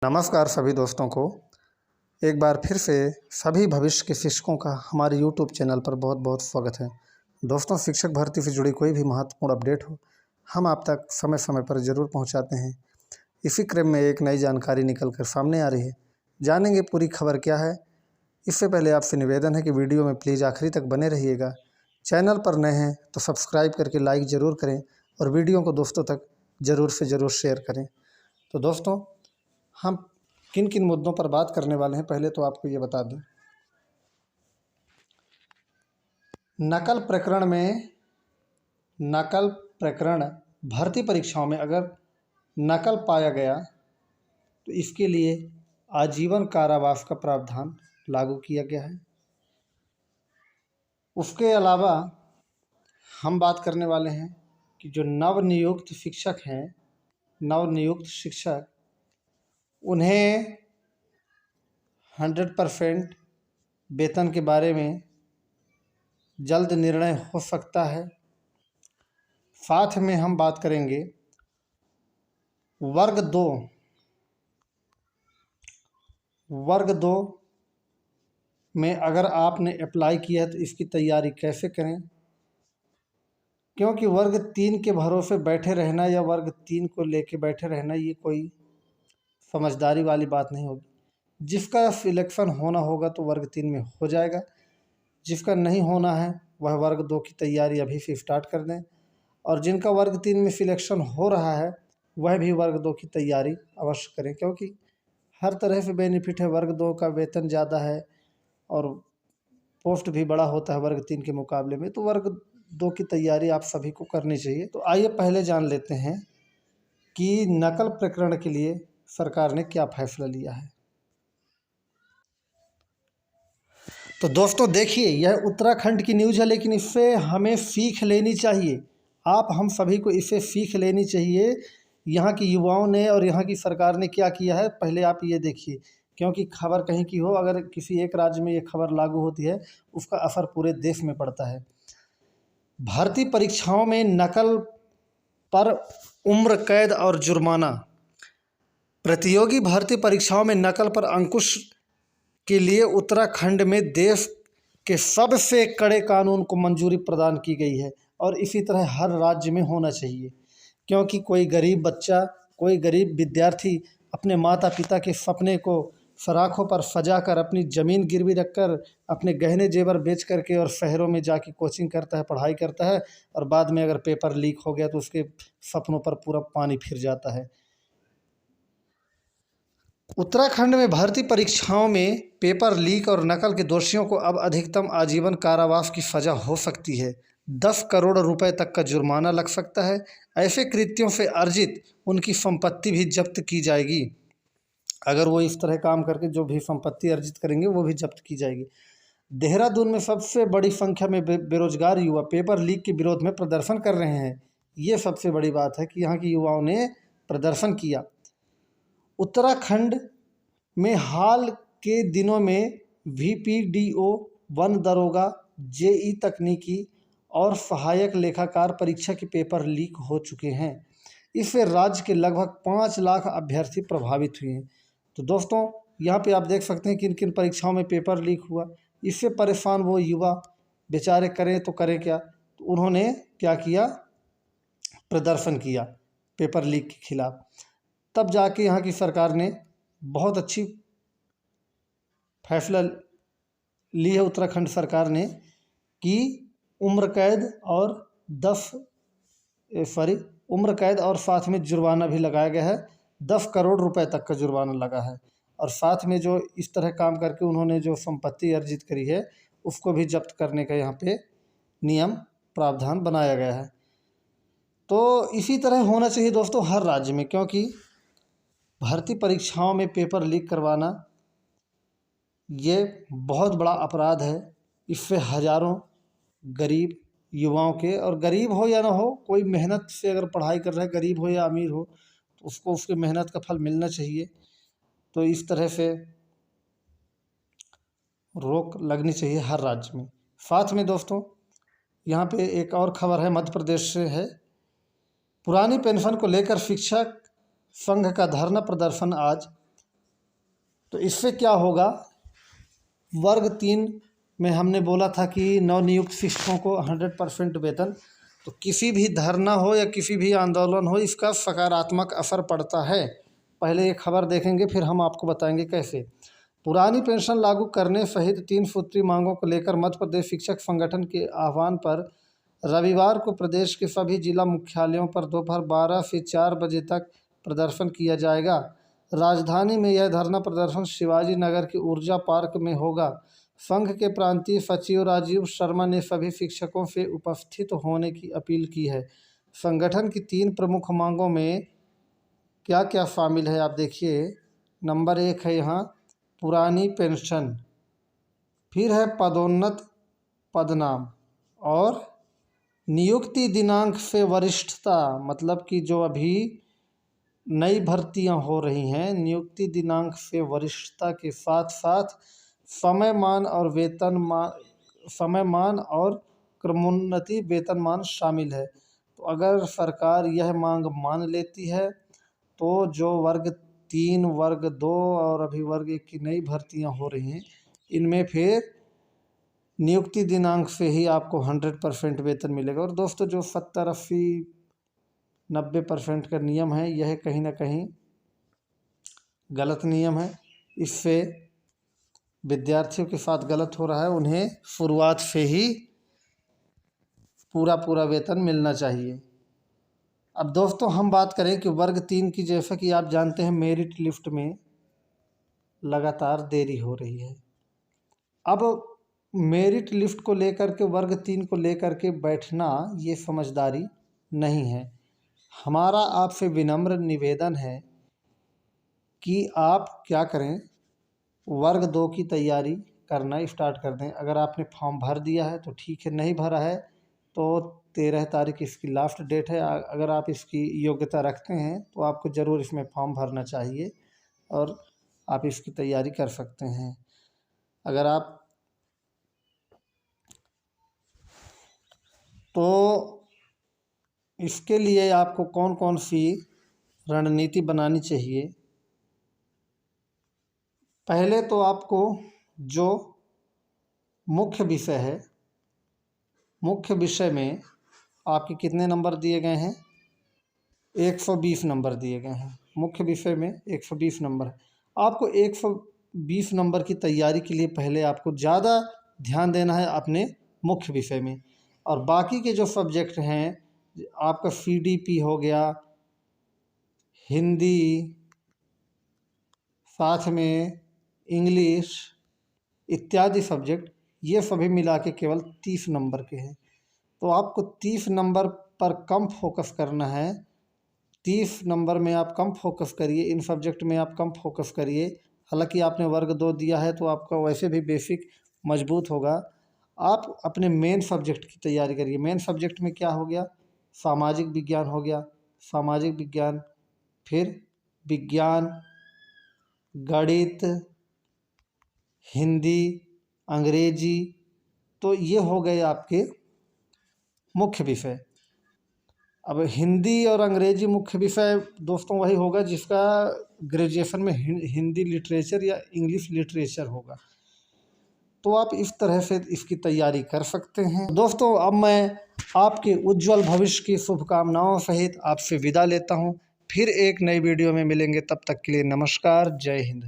नमस्कार सभी दोस्तों को। एक बार फिर से सभी भविष्य के शिक्षकों का हमारे यूट्यूब चैनल पर बहुत बहुत स्वागत है। दोस्तों, शिक्षक भर्ती से जुड़ी कोई भी महत्वपूर्ण अपडेट हो, हम आप तक समय समय पर ज़रूर पहुंचाते हैं। इसी क्रम में एक नई जानकारी निकल कर सामने आ रही है। जानेंगे पूरी खबर क्या है। इससे पहले आपसे निवेदन है कि वीडियो में प्लीज़ आखिरी तक बने रहिएगा। चैनल पर नए हैं तो सब्सक्राइब करके लाइक ज़रूर करें और वीडियो को दोस्तों तक ज़रूर से ज़रूर शेयर करें। तो दोस्तों, हम किन किन मुद्दों पर बात करने वाले हैं, पहले तो आपको ये बता दूं। नकल प्रकरण भर्ती परीक्षाओं में अगर नकल पाया गया तो इसके लिए आजीवन कारावास का प्रावधान लागू किया गया है। उसके अलावा हम बात करने वाले हैं कि जो नवनियुक्त शिक्षक उन्हें 100% वेतन के बारे में जल्द निर्णय हो सकता है। साथ में हम बात करेंगे वर्ग दो में अगर आपने अप्लाई किया है तो इसकी तैयारी कैसे करें, क्योंकि वर्ग 3 के भरोसे बैठे रहना या वर्ग 3 को लेके बैठे रहना ये कोई समझदारी वाली बात नहीं होगी। जिसका सिलेक्शन होना होगा तो वर्ग 3 में हो जाएगा, जिसका नहीं होना है वह वर्ग 2 की तैयारी अभी से स्टार्ट कर दें, और जिनका वर्ग 3 में सिलेक्शन हो रहा है वह भी वर्ग 2 की तैयारी अवश्य करें, क्योंकि हर तरह से बेनिफिट है। वर्ग 2 का वेतन ज़्यादा है और पोस्ट भी बड़ा होता है वर्ग 3 के मुकाबले में, तो वर्ग 2 की तैयारी आप सभी को करनी चाहिए। तो आइए पहले जान लेते हैं कि नकल प्रकरण के लिए सरकार ने क्या फैसला लिया है। तो दोस्तों देखिए, यह उत्तराखंड की न्यूज़ है, लेकिन इससे हमें सीख लेनी चाहिए। हम सभी को इससे सीख लेनी चाहिए। यहाँ की युवाओं ने और यहाँ की सरकार ने क्या किया है, पहले आप ये देखिए, क्योंकि खबर कहीं की हो, अगर किसी एक राज्य में ये खबर लागू होती है उसका असर पूरे देश में पड़ता है। भर्ती परीक्षाओं में नकल पर उम्र कैद और जुर्माना। प्रतियोगी भर्ती परीक्षाओं में नकल पर अंकुश के लिए उत्तराखंड में देश के सबसे कड़े कानून को मंजूरी प्रदान की गई है, और इसी तरह हर राज्य में होना चाहिए, क्योंकि कोई गरीब बच्चा, कोई गरीब विद्यार्थी अपने माता पिता के सपने को सराखों पर सजा कर, अपनी ज़मीन गिरवी रखकर, अपने गहने जेवर बेच करके और शहरों में जाके कोचिंग करता है, पढ़ाई करता है, और बाद में अगर पेपर लीक हो गया तो उसके सपनों पर पूरा पानी फिर जाता है। उत्तराखंड में भर्ती परीक्षाओं में पेपर लीक और नकल के दोषियों को अब अधिकतम आजीवन कारावास की सज़ा हो सकती है। 10 करोड़ रुपए तक का जुर्माना लग सकता है। ऐसे कृत्यों से अर्जित उनकी संपत्ति भी जब्त की जाएगी। अगर वो इस तरह काम करके जो भी संपत्ति अर्जित करेंगे वो भी जब्त की जाएगी। देहरादून में सबसे बड़ी संख्या में बेरोजगार युवा पेपर लीक के विरोध में प्रदर्शन कर रहे हैं। ये सबसे बड़ी बात है कि यहाँ के युवाओं ने प्रदर्शन किया। उत्तराखंड में हाल के दिनों में VPDO, वन दरोगा, JE तकनीकी और सहायक लेखाकार परीक्षा के पेपर लीक हो चुके हैं। इससे राज्य के लगभग 5 लाख अभ्यर्थी प्रभावित हुए हैं। तो दोस्तों, यहाँ पे आप देख सकते हैं किन किन परीक्षाओं में पेपर लीक हुआ। इससे परेशान वो युवा बेचारे करें तो करें क्या। तो उन्होंने क्या किया, प्रदर्शन किया पेपर लीक के खिलाफ। तब जाके यहाँ की सरकार ने बहुत अच्छी फैसला ली है, उत्तराखंड सरकार ने, कि उम्र कैद और साथ में जुर्माना भी लगाया गया है। 10 करोड़ रुपए तक का जुर्माना लगा है, और साथ में जो इस तरह काम करके उन्होंने जो संपत्ति अर्जित करी है उसको भी जब्त करने का यहाँ पे नियम प्रावधान बनाया गया है। तो इसी तरह होना चाहिए दोस्तों हर राज्य में, क्योंकि भर्ती परीक्षाओं में पेपर लीक करवाना ये बहुत बड़ा अपराध है। इससे हज़ारों गरीब युवाओं के, और गरीब हो या ना हो, कोई मेहनत से अगर पढ़ाई कर रहा है, गरीब हो या अमीर हो, तो उसको उसके मेहनत का फल मिलना चाहिए। तो इस तरह से रोक लगनी चाहिए हर राज्य में। साथ में दोस्तों, यहाँ पे एक और खबर है, मध्य प्रदेश से है। पुरानी पेंशन को लेकर शिक्षक संघ का धरना प्रदर्शन आज। तो इससे क्या होगा, वर्ग 3 में हमने बोला था कि नवनियुक्त शिक्षकों को 100% वेतन। तो किसी भी धरना हो या किसी भी आंदोलन हो, इसका सकारात्मक असर पड़ता है। पहले ये खबर देखेंगे, फिर हम आपको बताएंगे कैसे। पुरानी पेंशन लागू करने सहित 3 सूत्री मांगों को लेकर मध्य प्रदेश शिक्षक संगठन के आह्वान पर रविवार को प्रदेश के सभी जिला मुख्यालयों पर दोपहर 12 से 4 बजे तक प्रदर्शन किया जाएगा। राजधानी में यह धरना प्रदर्शन शिवाजी नगर के ऊर्जा पार्क में होगा। संघ के प्रांतीय सचिव राजीव शर्मा ने सभी शिक्षकों से उपस्थित होने की अपील की है। संगठन की 3 प्रमुख मांगों में क्या क्या शामिल है, आप देखिए। नंबर 1 है यहाँ पुरानी पेंशन, फिर है पदोन्नत पदनाम, और नियुक्ति दिनांक से वरिष्ठता, मतलब कि जो अभी नई भर्तियां हो रही हैं, नियुक्ति दिनांक से वरिष्ठता के साथ साथ समयमान और क्रमोन्नति वेतनमान शामिल है। तो अगर सरकार यह मांग मान लेती है तो जो वर्ग 3, वर्ग 2 और अभी वर्ग 1 की नई भर्तियां हो रही हैं, इनमें फिर नियुक्ति दिनांक से ही आपको 100% वेतन मिलेगा। और दोस्तों, जो 70, 80, 90% का नियम है, यह कहीं ना कहीं गलत नियम है। इससे विद्यार्थियों के साथ गलत हो रहा है। उन्हें शुरुआत से ही पूरा वेतन मिलना चाहिए। अब दोस्तों, हम बात करें कि वर्ग 3 की, जैसा कि आप जानते हैं मेरिट लिस्ट में लगातार देरी हो रही है। अब मेरिट लिस्ट को लेकर के वर्ग 3 को लेकर के बैठना ये समझदारी नहीं है। हमारा आपसे विनम्र निवेदन है कि आप क्या करें, वर्ग 2 की तैयारी करना स्टार्ट कर दें। अगर आपने फॉर्म भर दिया है तो ठीक है, नहीं भरा है तो 13 तारीख इसकी लास्ट डेट है। अगर आप इसकी योग्यता रखते हैं तो आपको ज़रूर इसमें फॉर्म भरना चाहिए और आप इसकी तैयारी कर सकते हैं। अगर आप तो इसके लिए आपको कौन कौन सी रणनीति बनानी चाहिए। पहले तो आपको जो मुख्य विषय है, मुख्य विषय में आपके कितने नंबर दिए गए हैं, 120 नंबर दिए गए हैं। मुख्य विषय में 120 नंबर। आपको 120 नंबर की तैयारी के लिए पहले आपको ज़्यादा ध्यान देना है अपने मुख्य विषय में। और बाकी के जो सब्जेक्ट हैं, आपका CDP हो गया, हिंदी, साथ में इंग्लिश इत्यादि सब्जेक्ट, ये सभी मिला के केवल 30 नंबर के हैं। तो आपको 30 नंबर पर कम फोकस करना है। 30 नंबर में आप कम फोकस करिए, इन सब्जेक्ट में आप कम फोकस करिए। हालांकि आपने वर्ग 2 दिया है तो आपका वैसे भी बेसिक मजबूत होगा। आप अपने मेन सब्जेक्ट की तैयारी करिए। मेन सब्जेक्ट में क्या हो गया, सामाजिक विज्ञान हो गया, सामाजिक विज्ञान, फिर विज्ञान, गणित, हिंदी, अंग्रेजी। तो ये हो गए आपके मुख्य विषय। अब हिंदी और अंग्रेजी मुख्य विषय दोस्तों वही होगा जिसका ग्रेजुएशन में हिंदी लिटरेचर या इंग्लिश लिटरेचर होगा। तो आप इस तरह से इसकी तैयारी कर सकते हैं। दोस्तों, अब मैं आपके उज्जवल भविष्य की शुभकामनाओं सहित आपसे विदा लेता हूं। फिर एक नई वीडियो में मिलेंगे, तब तक के लिए नमस्कार, जय हिंद।